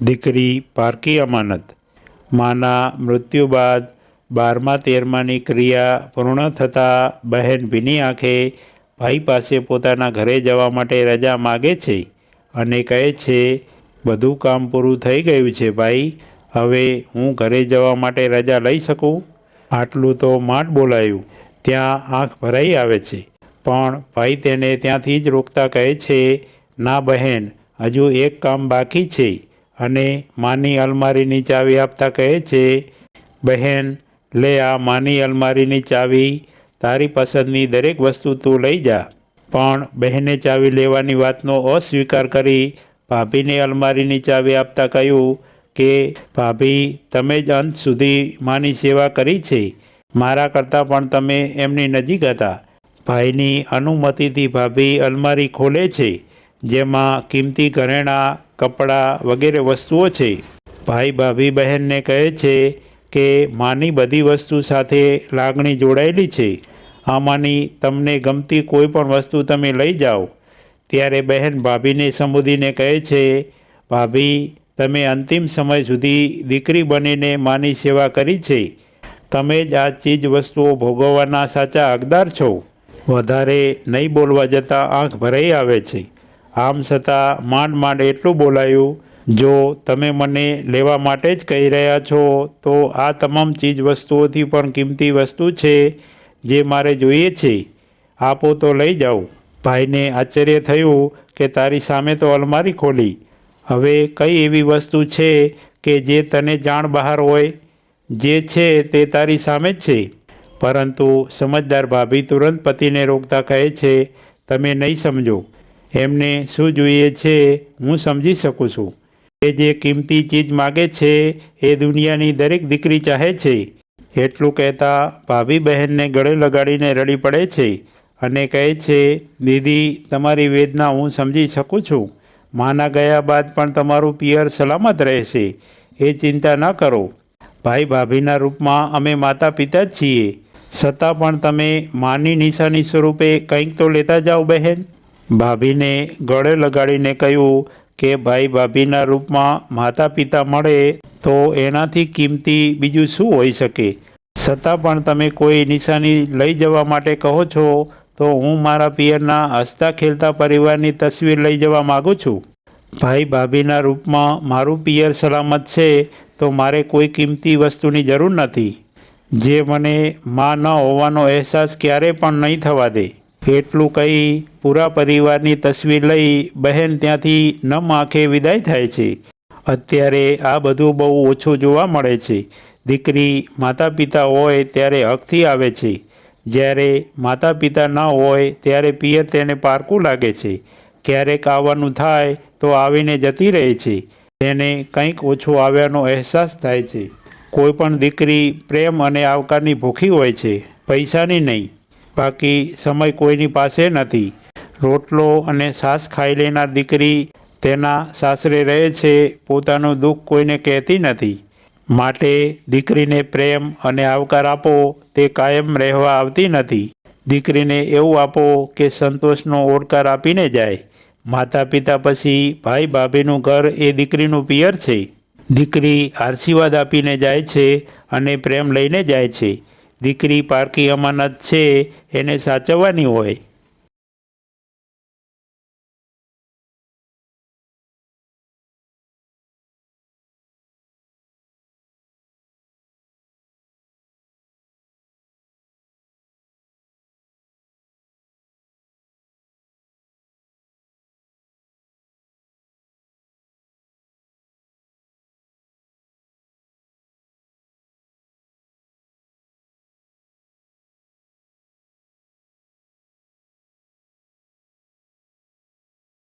દીકરી પારકી અમાનત. માના મૃત્યુ બાદ 12મા-13માની ક્રિયા પૂર્ણ થતાં બહેન ભીની આંખે ભાઈ પાસે પોતાના ઘરે જવા માટે રજા માગે છે અને કહે છે, બધું કામ પૂરું થઈ ગયું છે ભાઈ, હવે હું ઘરે જવા માટે રજા લઈ શકું? આટલું તો માંડ બોલાયું. ત્યાં આંખ ભરાઈ આવે છે, પણ ભાઈ તેને ત્યાંથી જ રોકતા કહે છે, ના બહેન, હજુ એક કામ બાકી છે અને માની અલમારીની ચાવી આપતા કહે છે, બહેન લે આ માની અલમારીની ચાવી, તારી પસંદની દરેક વસ્તુ તું લઈ જા. પણ બહેને ચાવી લેવાની વાતનો અસ્વીકાર કરી ભાભીને અલમારીની ચાવી આપતા કહ્યું કે ભાભી, તમે જ અંત સુધી માની સેવા કરી છે, મારા કરતાં પણ તમે એમની નજીક હતા. ભાઈની અનુમતિથી ભાભી અલમારી ખોલે છે, જેમાં કિંમતી ઘરેણાં, કપડાં વગેરે વસ્તુઓ છે. ભાઈ ભાભી બહેનને કહે છે કે માની બધી વસ્તુ સાથે લાગણી જોડાયેલી છે, આમાંની તમને ગમતી કોઈ પણ વસ્તુ તમે લઈ જાઓ. ત્યારે બહેન ભાભીને સંબોધીને કહે છે, ભાભી, તમે અંતિમ સમય સુધી દીકરી બનીને માની સેવા કરી છે, તમે જ આ ચીજ વસ્તુઓ ભોગવવાના સાચા હકદાર છો. વધારે નહીં બોલવા જતાં આંખ ભરાઈ આવે છે. આમ છતાં માંડ માંડ એટલું બોલાયું, જો તમે મને લેવા માટે જ કહી રહ્યા છો તો આ તમામ ચીજ વસ્તુઓથી પણ કિંમતી વસ્તુ છે જે મારે જોઈએ છે, આપો તો લઈ જાઓ. ભાઈને આશ્ચર્ય થયું કે તારી સામે તો અલમારી ખોલી, હવે કઈ એવી વસ્તુ છે કે જે તને જાણ બહાર હોય? જે છે તે તારી સામે જ છે. પરંતુ સમજદાર ભાભી તુરંત પતિને રોકતા કહે છે, તમે નહીં સમજો, એમને શું જોઈએ છે હું સમજી શકું છું. એ જે કિંમતી ચીજ માગે છે એ દુનિયાની દરેક દીકરી ચાહે છે. એટલું કહેતા ભાભી બહેનને ગળે લગાડીને રડી પડે છે અને કહે છે, દીદી, તમારી વેદના હું સમજી શકું છું. માના ગયા બાદ પણ તમારું પિયર સલામત રહેશે, એ ચિંતા ન કરો. ભાઈ ભાભીના રૂપમાં અમે માતા પિતા જ છીએ, છતાં પણ તમે માની નિશાની સ્વરૂપે કંઈક તો લેતા જાઓ બહેન. ભાભીને ગળે લગાડીને કહ્યું કે ભાઈ ભાભીના રૂપમાં માતા પિતા મળે તો એનાથી કિંમતી બીજું શું હોઈ શકે? છતાં પણ તમે કોઈ નિશાની લઈ જવા માટે કહો છો તો હું મારા પિયરના હસતા ખેલતા પરિવારની તસવીર લઈ જવા માગું છું. ભાઈ ભાભીના રૂપમાં મારું પિયર સલામત છે તો મારે કોઈ કિંમતી વસ્તુની જરૂર નથી, જે મને માં ન હોવાનો અહેસાસ ક્યારે પણ નહીં થવા દે. એટલું કહી પૂરા પરિવારની તસવીર લઈ બહેન ત્યાંથી નમ આંખે વિદાય થાય છે. અત્યારે આ બધું બહુ ઓછું જોવા મળે છે. દીકરી માતા પિતા હોય ત્યારે હકથી આવે છે, જ્યારે માતા પિતા ન હોય ત્યારે પિયર તેને પારકું લાગે છે. ક્યારેક આવવાનું થાય તો આવીને જતી રહે છે, તેને કંઈક ઓછું આવ્યાનો અહેસાસ થાય છે. કોઈ પણ દીકરી પ્રેમ અને આવકારની ભૂખી હોય છે, પૈસાની નહીં. બાકી સમય કોઈની પાસે નથી. રોટલો અને છાશ ખાઈ લેનાર દીકરી તેના સાસરે રહે છે, પોતાનું દુઃખ કોઈને કહેતી નથી. માટે દીકરીને પ્રેમ અને આવકાર આપો તે કાયમ રહેવા આવતી નથી. દીકરીને એવું આપો કે સંતોષનો ઓળકાર આપીને જાય. માતા પિતા પછી ભાઈ ભાભીનું ઘર એ દીકરીનું પિયર છે. દીકરી આશીર્વાદ આપીને જાય છે અને પ્રેમ લઈને જાય છે. દીકરી પારકી અમાનત છે, એને સાચવવાની હોય.